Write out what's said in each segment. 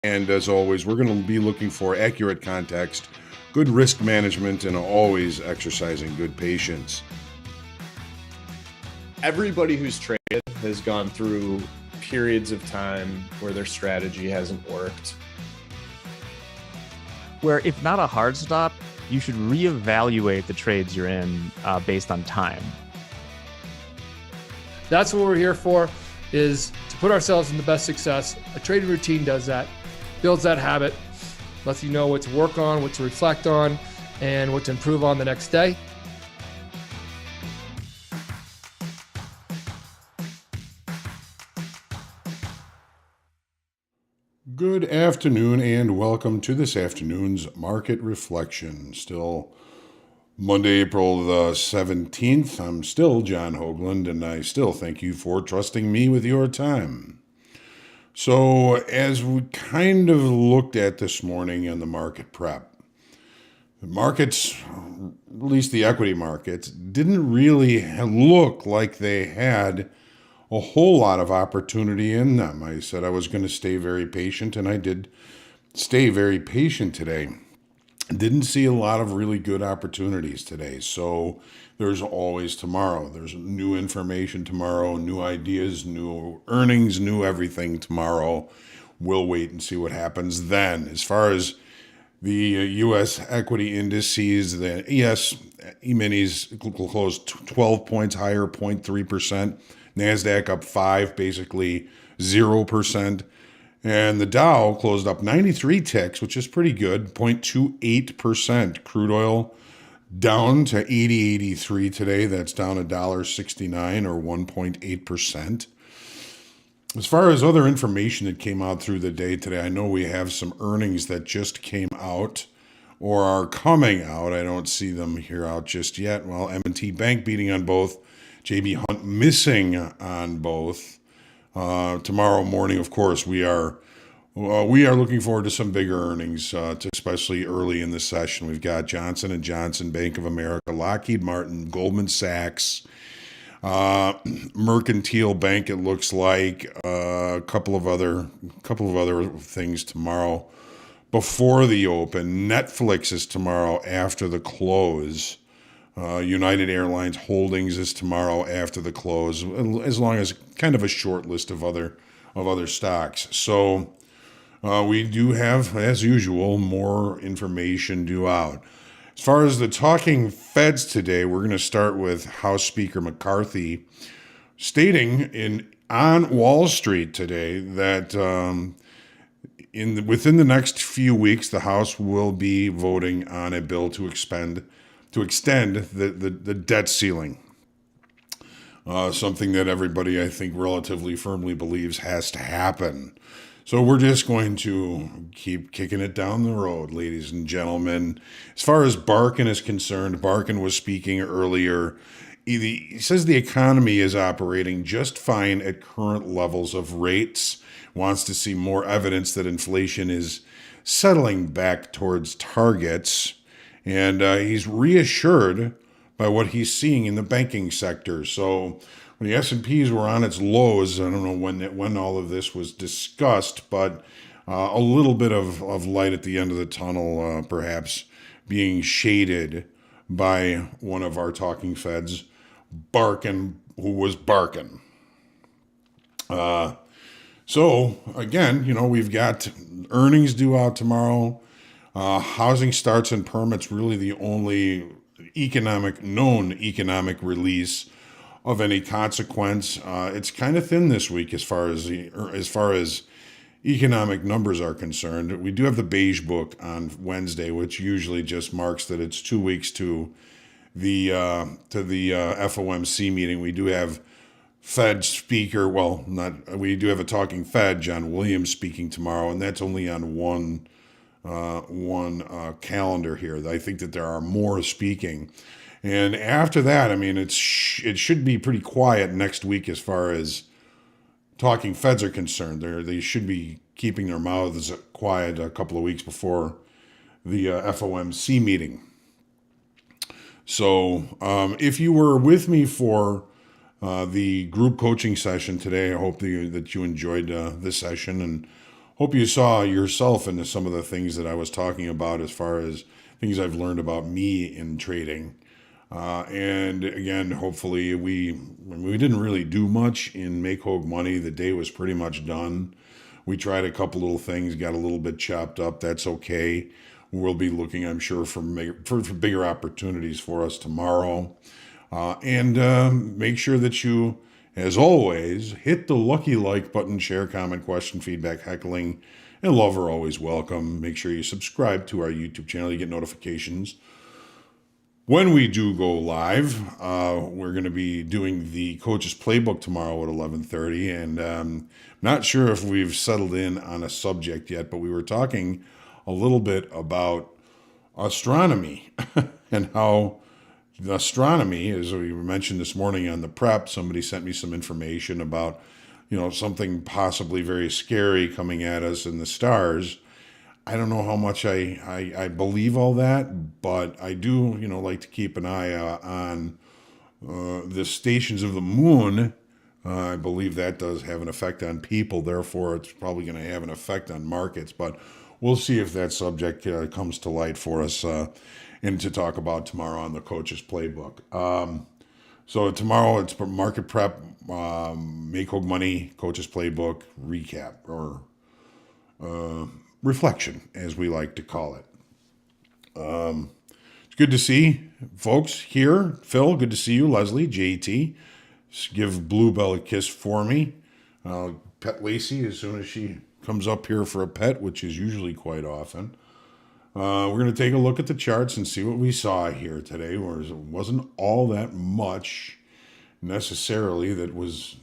And as always, we're going to be looking for accurate context, good risk management, and always exercising good patience. Everybody who's traded has gone through periods of time where their strategy hasn't worked. Where if not a hard stop, you should reevaluate the trades you're in based on time. That's what we're here for, is to put ourselves in the best success. A trading routine does that, builds that habit, lets you know what to work on, what to reflect on, and what to improve on the next day. Good afternoon and welcome to this afternoon's Market Reflection. Still Monday, April the 17th. I'm still John Hoagland, and I still thank you for trusting me with your time. So, as we kind of looked at this morning in the market prep, the markets, at least the equity markets, didn't really look like they had a whole lot of opportunity in them. I said I was going to stay very patient, and I did stay very patient today. Didn't see a lot of really good opportunities today. So there's always tomorrow. There's new information tomorrow, new ideas, new earnings, new everything tomorrow. We'll wait and see what happens then. As far as the U.S. equity indices, the E-minis closed 12 points higher, 0.3%. NASDAQ up 5, basically 0%. And the Dow closed up 93 ticks, which is pretty good, 0.28%. Crude oil down to 80.83 today. That's down $1.69 or 1.8%. As far as other information that came out through the day today, I know we have some earnings that just came out or are coming out. I don't see them here out just yet. Well, M&T Bank beating on both. J.B. Hunt missing on both. Tomorrow morning, of course, we are looking forward to some bigger earnings, especially early in the session. We've got Johnson & Johnson, Bank of America, Lockheed Martin, Goldman Sachs, Mercantile Bank. It looks like a couple of other things tomorrow before the open. Netflix is tomorrow after the close. United Airlines Holdings is tomorrow after the close, as long as kind of a short list of other stocks. So we do have, as usual, more information due out. As far as the talking Feds today, we're going to start with House Speaker McCarthy stating on Wall Street today that within the next few weeks, the House will be voting on a bill to extend the debt ceiling. Something that everybody, I think, relatively firmly believes has to happen. So we're just going to keep kicking it down the road, ladies and gentlemen. As far as Barkin is concerned, Barkin was speaking earlier. He says the economy is operating just fine at current levels of rates, wants to see more evidence that inflation is settling back towards targets. And he's reassured by what he's seeing in the banking sector. So when the S&Ps were on its lows, I don't know when all of this was discussed, but a little bit of light at the end of the tunnel, perhaps being shaded by one of our talking Feds, Barkin, who was barking. So again, we've got earnings due out tomorrow. Housing starts and permits, really the only known economic release of any consequence. It's kind of thin this week as far as economic numbers are concerned. We do have the Beige Book on Wednesday, which usually just marks that it's 2 weeks to the FOMC meeting. We do have Fed speaker, we do have a talking Fed, John Williams, speaking tomorrow, and that's only on one calendar here. I think that there are more speaking. And after that, I mean, it should be pretty quiet next week as far as talking Feds are concerned. They should be keeping their mouths quiet a couple of weeks before the FOMC meeting. So if you were with me for the group coaching session today, I hope that you enjoyed this session, and hope you saw yourself into some of the things that I was talking about as far as things I've learned about me in trading. And again, hopefully we didn't really do much in Make Hogue Money. The day was pretty much done. We tried a couple little things, got a little bit chopped up. That's okay. We'll be looking, I'm sure, for bigger opportunities for us tomorrow. And make sure that you, as always, hit the lucky like button, share, comment, question, feedback, heckling, and love are always welcome. Make sure you subscribe to our YouTube channel. You get notifications when we do go live. We're going to be doing the Coach's Playbook tomorrow at 11:30, and not sure if we've settled in on a subject yet, but we were talking a little bit about astronomy and how astronomy, as we mentioned this morning on the prep, somebody sent me some information about, something possibly very scary coming at us in the stars. I don't know how much I believe all that, but I do, like to keep an eye on the stations of the moon. I believe that does have an effect on people. Therefore, it's probably going to have an effect on markets. But we'll see if that subject comes to light for us and to talk about tomorrow on the Coach's Playbook. So tomorrow it's market prep, Make Hogue Money, Coach's Playbook, recap, or reflection, as we like to call it. It's good to see folks here. Phil, good to see you. Leslie, JT, give Bluebell a kiss for me. Pet Lacey as soon as she comes up here for a pet, which is usually quite often. We're going to take a look at the charts and see what we saw here today, whereas it wasn't all that much necessarily that was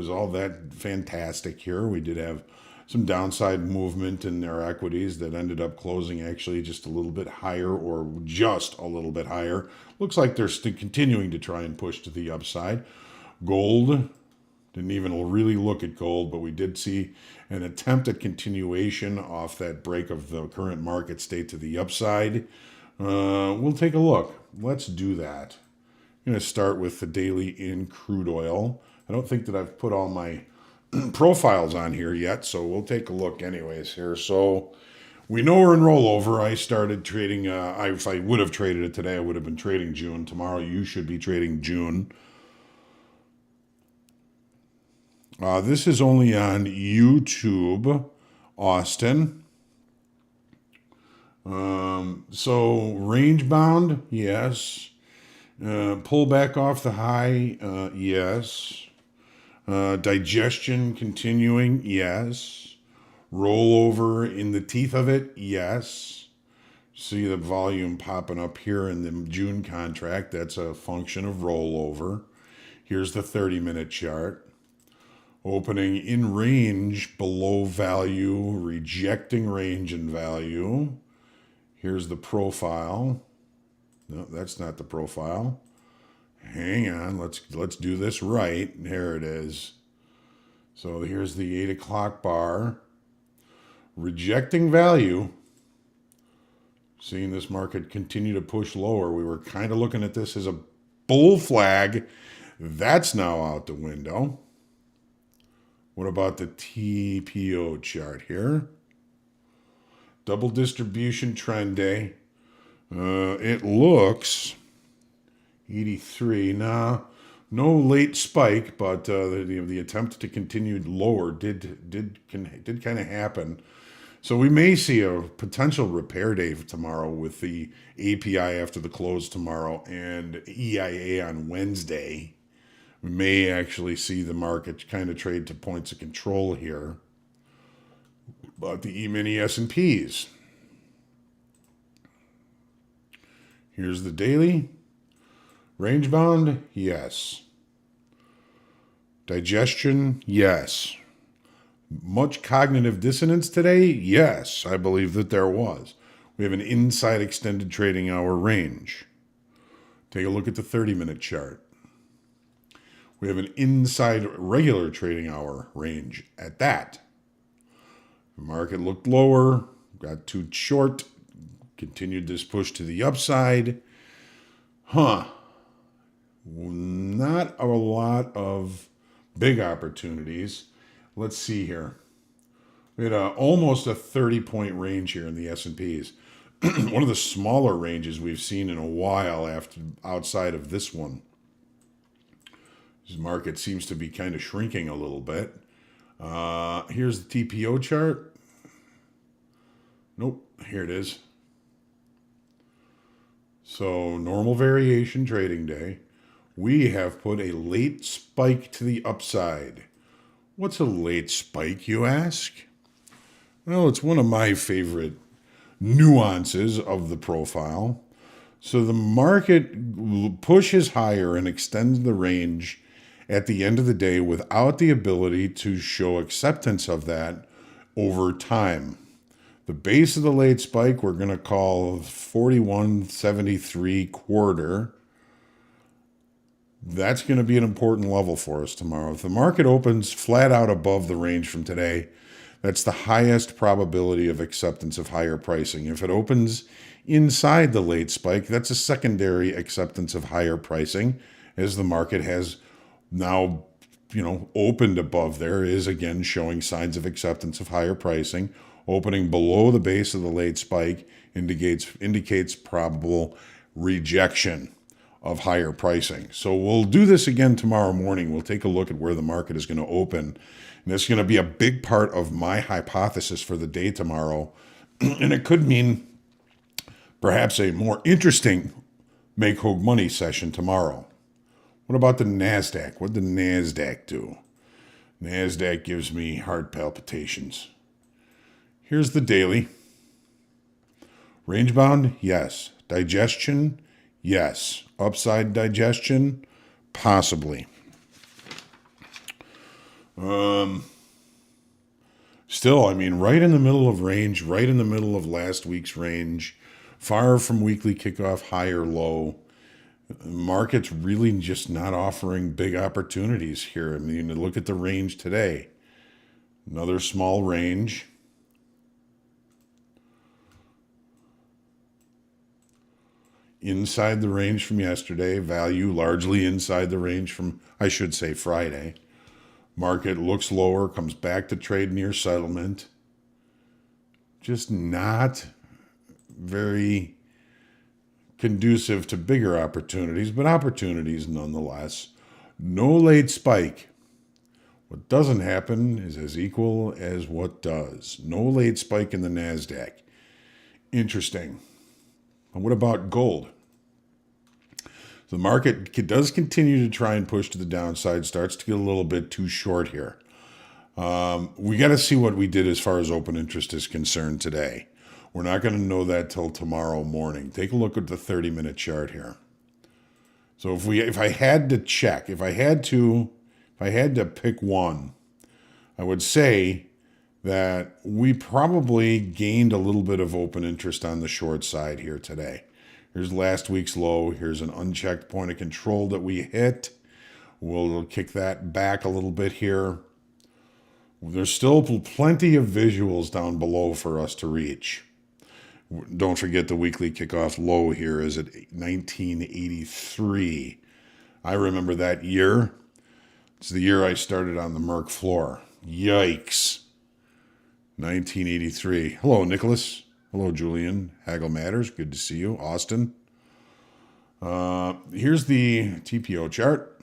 all that fantastic here. We did have some downside movement in their equities that ended up closing actually just a little bit higher, or just a little bit higher. Looks like they're still continuing to try and push to the upside. Gold, didn't even really look at gold, but we did see an attempt at continuation off that break of the current market state to the upside. We'll take a look. Let's do that. I'm going to start with the daily in crude oil. I don't think that I've put all my profiles on here yet, so we'll take a look anyways here. So we know we're in rollover. I started trading, if I would have traded it today, I would have been trading June. Tomorrow you should be trading June. This is only on YouTube, Austin. So range bound, yes. Pull back off the high, yes. Digestion continuing, yes. Rollover in the teeth of it, yes. See the volume popping up here in the June contract. That's a function of rollover. Here's the 30-minute chart. Opening in range below value, rejecting range and value. Here's the profile. No, that's not the profile. Hang on, let's do this right. There it is. So here's the 8 o'clock bar. Rejecting value. Seeing this market continue to push lower. We were kind of looking at this as a bull flag. That's now out the window. What about the TPO chart here? Double distribution trend day. It looks 83. Nah, no late spike, but the attempt to continue lower did kind of happen. So we may see a potential repair day tomorrow with the API after the close tomorrow and EIA on Wednesday. We may actually see the market kind of trade to points of control here. But the E-mini S&Ps. Here's the daily. Range bound, yes. Digestion, yes. Much cognitive dissonance today, yes. I believe that there was. We have an inside extended trading hour range. Take a look at the 30-minute chart. We have an inside regular trading hour range at that. The market looked lower, got too short, continued this push to the upside. Not a lot of big opportunities. Let's see here. We had almost a 30-point range here in the S&Ps. One of the smaller ranges we've seen in a while outside of this one. This market seems to be kind of shrinking a little bit. Here's the TPO chart. Nope, here it is. So normal variation trading day. We have put a late spike to the upside. What's a late spike, you ask? Well, it's one of my favorite nuances of the profile. So the market pushes higher and extends the range at the end of the day without the ability to show acceptance of that over time. The base of the late spike we're going to call 41.73 quarter. That's going to be an important level for us tomorrow. If the market opens flat out above the range from today, that's the highest probability of acceptance of higher pricing. If it opens inside the late spike, that's a secondary acceptance of higher pricing, as the market has now, opened above there, is again showing signs of acceptance of higher pricing. Opening below the base of the late spike indicates probable rejection of higher pricing. So we'll do this again tomorrow morning. We'll take a look at where the market is going to open. And it's going to be a big part of my hypothesis for the day tomorrow. And it could mean perhaps a more interesting Make Hogue Money session tomorrow. What about the NASDAQ? What did the NASDAQ do? NASDAQ gives me heart palpitations. Here's the daily. Range bound? Yes. Digestion? Yes. Upside digestion? Possibly. Still, right in the middle of range, right in the middle of last week's range, far from weekly kickoff high or low. Market's really just not offering big opportunities here. Look at the range today. Another small range. Inside the range from yesterday. Value largely inside the range from, Friday. Market looks lower, comes back to trade near settlement. Just not very conducive to bigger opportunities, but opportunities nonetheless. No late spike. What doesn't happen is as equal as what does. No late spike in the NASDAQ. Interesting. And what about gold? The market does continue to try and push to the downside, starts to get a little bit too short here. We got to see what we did as far as open interest is concerned today. We're not going to know that till tomorrow morning. Take a look at the 30-minute chart here. So if I had to pick one, I would say that we probably gained a little bit of open interest on the short side here today. Here's last week's low. Here's an unchecked point of control that we hit. We'll kick that back a little bit here. There's still plenty of visuals down below for us to reach. Don't forget the weekly kickoff low here is at 1983. I remember that year. It's the year I started on the Merck floor. Yikes. 1983. Hello, Nicholas. Hello, Julian. Haggle Matters. Good to see you. Austin. Here's the TPO chart.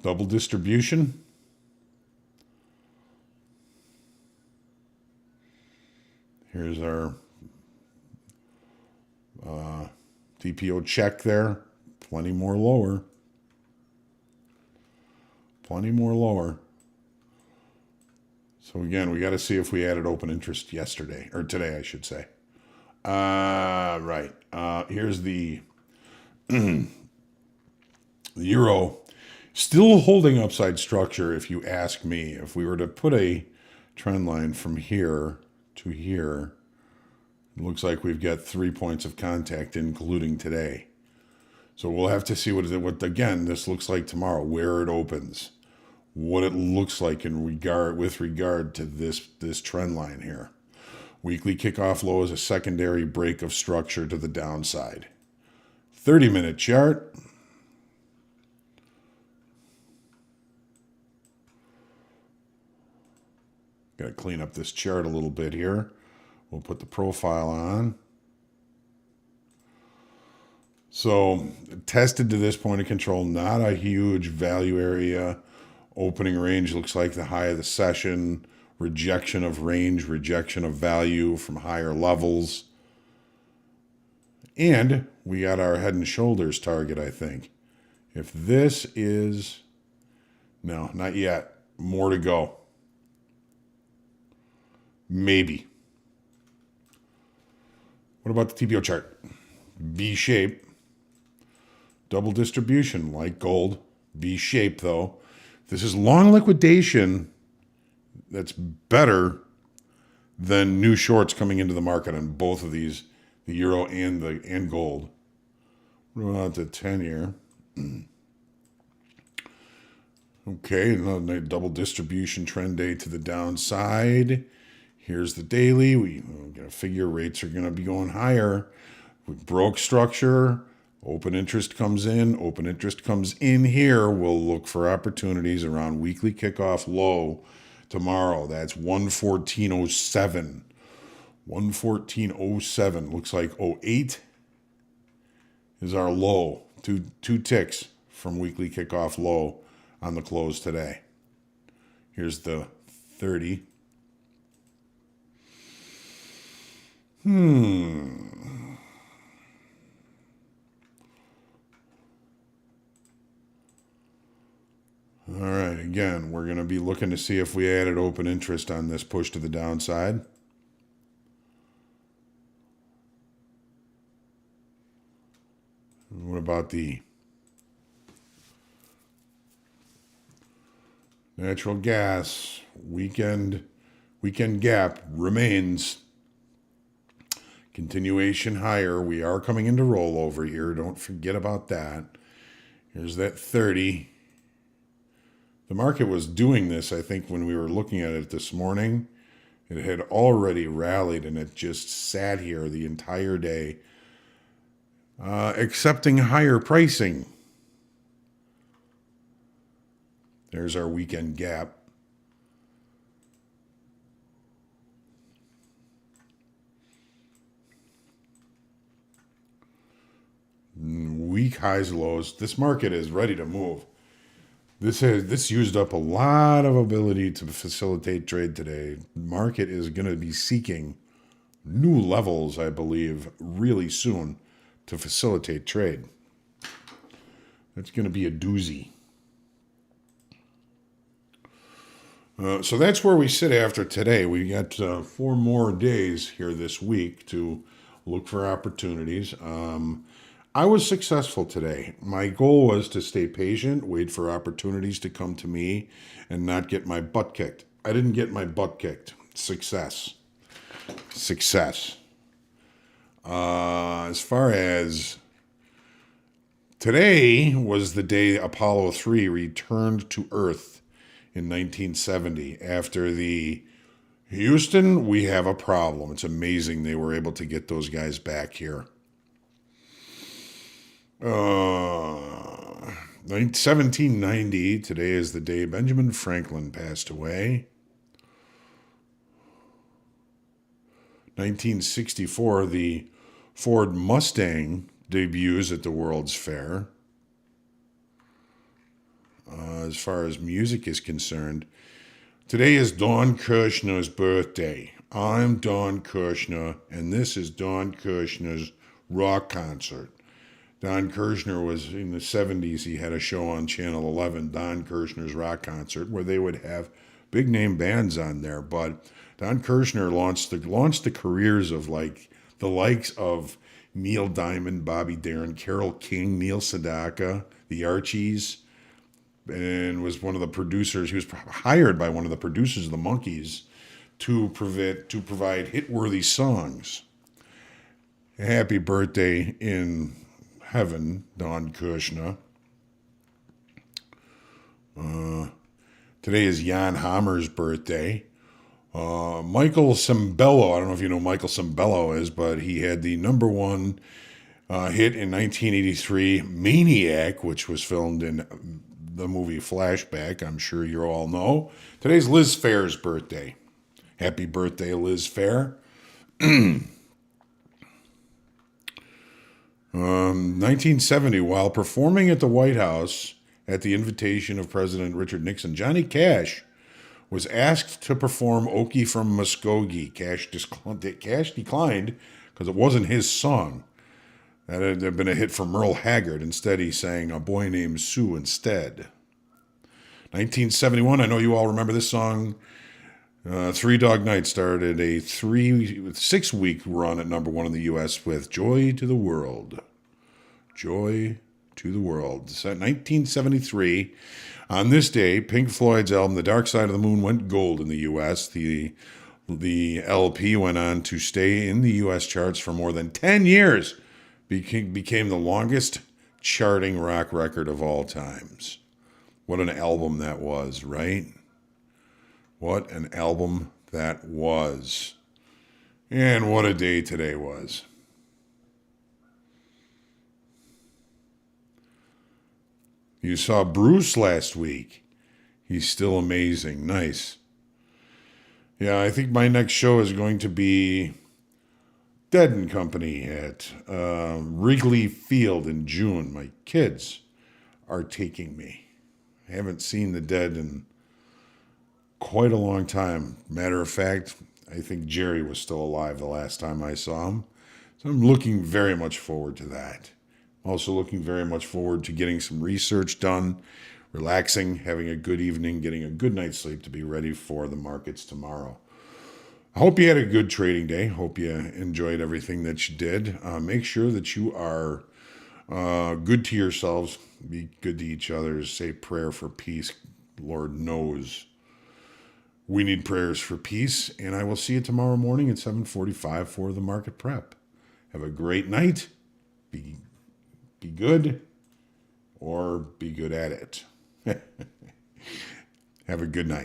Double distribution. Here's our TPO check there. Plenty more lower. Plenty more lower. So again, we got to see if we added open interest yesterday, or today, I should say. Right. Here's the the euro. Still holding upside structure, if you ask me. If we were to put a trend line from here to here, it looks like we've got 3 points of contact, including today. So we'll have to see what again, this looks like tomorrow, where it opens. What it looks like with regard to this trend line here. Weekly kickoff low is a secondary break of structure to the downside. 30-minute chart. Got to clean up this chart a little bit here. We'll put the profile on. So tested to this point of control, not a huge value area. Opening range looks like the high of the session. Rejection of range, rejection of value from higher levels. And we got our head and shoulders target, I think. If this is... No, not yet. More to go. Maybe. What about the TPO chart? V shape. Double distribution like gold. V shape though. This is long liquidation. That's better than new shorts coming into the market on both of these, the euro and gold. What about the 10-year? Okay, another double distribution trend day to the downside. Here's the daily. We're going to figure rates are going to be going higher. We broke structure. Open interest comes in. Open interest comes in here. We'll look for opportunities around weekly kickoff low tomorrow. That's 114.07. 114.07. Looks like 08 is our low. Two ticks from weekly kickoff low on the close today. Here's the 30. All right, again, we're going to be looking to see if we added open interest on this push to the downside. What about the natural gas weekend gap remains continuation higher. We are coming into rollover here. Don't forget about that. Here's that 30. The market was doing this, I think, when we were looking at it this morning. It had already rallied and it just sat here the entire day, accepting higher pricing. There's our weekend gap. Weak highs, lows. This market is ready to move. This used up a lot of ability to facilitate trade today. Market is going to be seeking new levels, I believe, really soon to facilitate trade. That's going to be a doozy. So that's where we sit after today. We got 4 more days here this week to look for opportunities. I was successful today. My goal was to stay patient, wait for opportunities to come to me, and not get my butt kicked. I didn't get my butt kicked. Success. As far as today was the day Apollo 3 returned to Earth in 1970 after the Houston, we have a problem. It's amazing they were able to get those guys back here. 1790, today is the day Benjamin Franklin passed away. 1964, the Ford Mustang debuts at the World's Fair. As far as music is concerned, today is Don Kirshner's birthday. I'm Don Kirshner, and this is Don Kirshner's rock concert. Don Kirshner was in the 70s. He had a show on Channel 11, Don Kirshner's Rock Concert, where they would have big name bands on there. But Don Kirshner launched the careers of like the likes of Neil Diamond, Bobby Darin, Carole King, Neil Sedaka, the Archies, and was one of the producers. He was hired by one of the producers of the Monkees to provide hit-worthy songs. Happy birthday in heaven, Don Kirshner. Today is Jan Hammer's birthday. Michael Sembello, I don't know if you know who Michael Sembello is, but he had the number 1 hit in 1983, Maniac, which was filmed in the movie Flashback. I'm sure you all know. Today's Liz Phair's birthday. Happy birthday, Liz Fair. 1970, while performing at the White House at the invitation of President Richard Nixon, Johnny Cash was asked to perform Okie from Muskogee. Cash declined because it wasn't his song. That had been a hit for Merle Haggard. Instead, he sang A Boy Named Sue instead. 1971, I know you all remember this song. Three Dog Night started a 6-week run at number one in the U.S. with Joy to the World. Joy to the World. So 1973, on this day, Pink Floyd's album The Dark Side of the Moon went gold in the U.S. The LP went on to stay in the U.S. charts for more than 10 years. Became the longest charting rock record of all times. What an album that was, right? What an album that was. And what a day today was. You saw Bruce last week. He's still amazing. Nice. Yeah, I think my next show is going to be Dead and Company at Wrigley Field in June. My kids are taking me. I haven't seen the Dead in quite a long time. Matter of fact, I think Jerry was still alive the last time I saw him. So I'm looking very much forward to that. Also looking very much forward to getting some research done, relaxing, having a good evening, getting a good night's sleep to be ready for the markets tomorrow. I hope you had a good trading day. Hope you enjoyed everything that you did. Make sure that you are good to yourselves. Be good to each other. Say prayer for peace. Lord knows we need prayers for peace. And I will see you tomorrow morning at 7:45 for the market prep. Have a great night. Be good or be good at it. Have a good night.